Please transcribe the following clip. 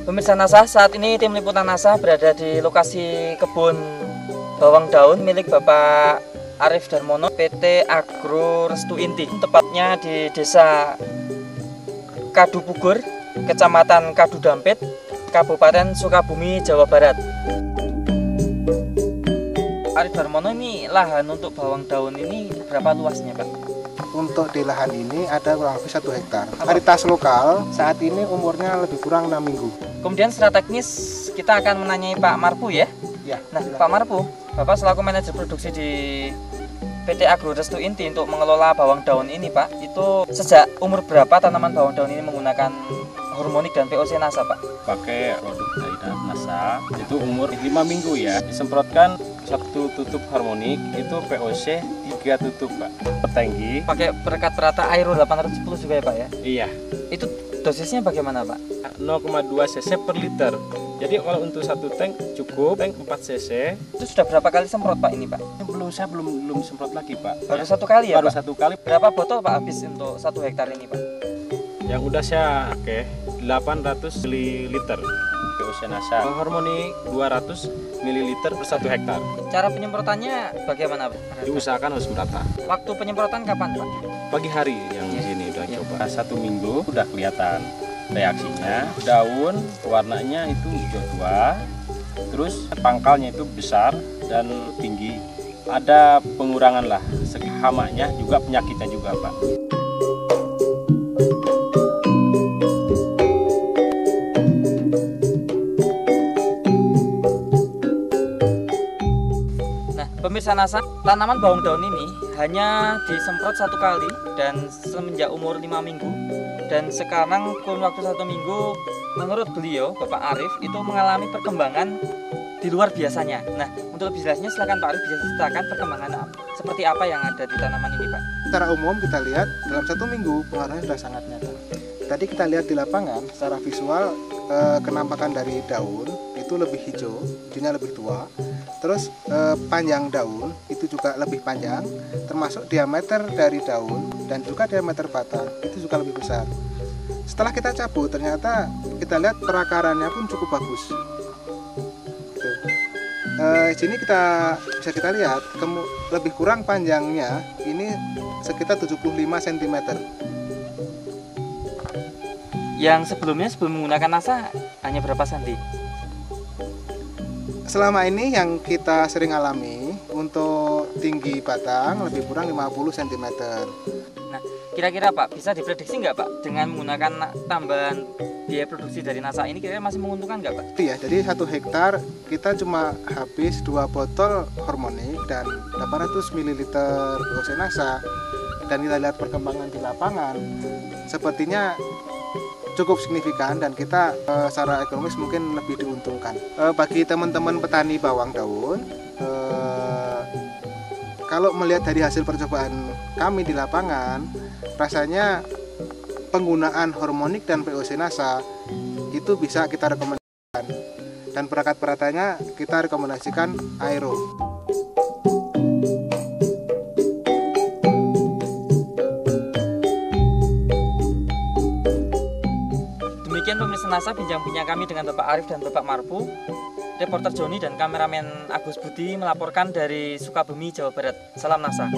Pemirsa NASA, saat ini tim liputan NASA berada di lokasi kebun bawang daun milik Bapak Arif Darmono, PT Agro Restu Inti, tepatnya di Desa Kadu Pugur, Kecamatan Kadu Dampit, Kabupaten Sukabumi, Jawa Barat. Arif Darmono, ini lahan untuk bawang daun ini berapa luasnya, Pak? Untuk di lahan ini ada kurang lebih 1 hektar. Varietas lokal saat ini umurnya lebih kurang 6 minggu. Kemudian secara teknis kita akan menanyai Pak Marpu ya. Ya. Nah, Pak Marpu, Bapak selaku manajer produksi di PT Agro Restu Inti untuk mengelola bawang daun ini, Pak, itu sejak umur berapa tanaman bawang daun ini menggunakan hormonik dan POC NASA, Pak? Pakai produk dari NASA itu umur 5 minggu ya. Disemprotkan 1 tutup hormonik, itu POC 3 tutup, Pak, per tangki. Pakai perekat perata Aero 810 juga ya, Pak ya? Iya. Itu dosisnya bagaimana, Pak? 0,2 cc per liter. Jadi kalau untuk 1 tank cukup, tank 4 cc. Itu sudah berapa kali semprot, Pak, ini, Pak? Saya belum semprot lagi, Pak. Baru 1 kali ya, Baru Pak? 1 kali. Berapa botol, Pak, habis untuk 1 hektar ini, Pak? Yang udah saya pakai 800 ml POC NASA. Hormonik 200 ml per 1 hektar. Cara penyemprotannya bagaimana, Pak? Diusahakan harus merata. Waktu penyemprotan kapan, Pak? Pagi hari yang di sini udah coba. 1 minggu udah kelihatan reaksinya. Daun warnanya itu hijau tua, terus pangkalnya itu besar dan tinggi. Ada pengurangan lah segi hamanya juga, penyakitnya juga, Pak. Pemirsa NASA, tanaman bawang daun ini hanya disemprot 1 kali dan semenjak umur 5 minggu, dan sekarang kurun waktu 1 minggu menurut beliau, Bapak Arif, itu mengalami perkembangan di luar biasanya. Nah, untuk lebih jelasnya silakan Pak Arif bisa ceritakan perkembangan seperti apa yang ada di tanaman ini, Pak. Secara umum kita lihat dalam 1 minggu pengaruhnya sudah sangat nyata. Tadi kita lihat di lapangan secara visual kenampakan dari daun itu lebih hijau, hijaunya lebih tua. Terus panjang daun itu juga lebih panjang, termasuk diameter dari daun dan juga diameter batang itu juga lebih besar. Setelah kita cabut ternyata kita lihat perakarannya pun cukup bagus. Sini bisa kita lihat lebih kurang panjangnya ini sekitar 75 cm. Yang sebelum menggunakan NASA hanya berapa santi? Selama ini yang kita sering alami untuk tinggi batang lebih kurang 50 cm. Nah, kira-kira Pak, bisa diprediksi nggak, Pak, dengan menggunakan tambahan biaya produksi dari NASA ini kira-kira masih menguntungkan nggak, Pak? Iya, jadi 1 hektar kita cuma habis 2 botol hormonik dan 800 ml POC NASA. Dan kita lihat perkembangan di lapangan, sepertinya cukup signifikan dan kita secara ekonomis mungkin lebih diuntungkan. Bagi teman-teman petani bawang daun, kalau melihat dari hasil percobaan kami di lapangan, rasanya penggunaan hormonik dan POC NASA itu bisa kita rekomendasikan, dan perangkat peratanya kita rekomendasikan Aero. Demikian pemirsa NASA bincang-bincang kami dengan Bapak Arif dan Bapak Marpu. Reporter Joni dan kameramen Agus Budi melaporkan dari Sukabumi, Jawa Barat. Salam NASA.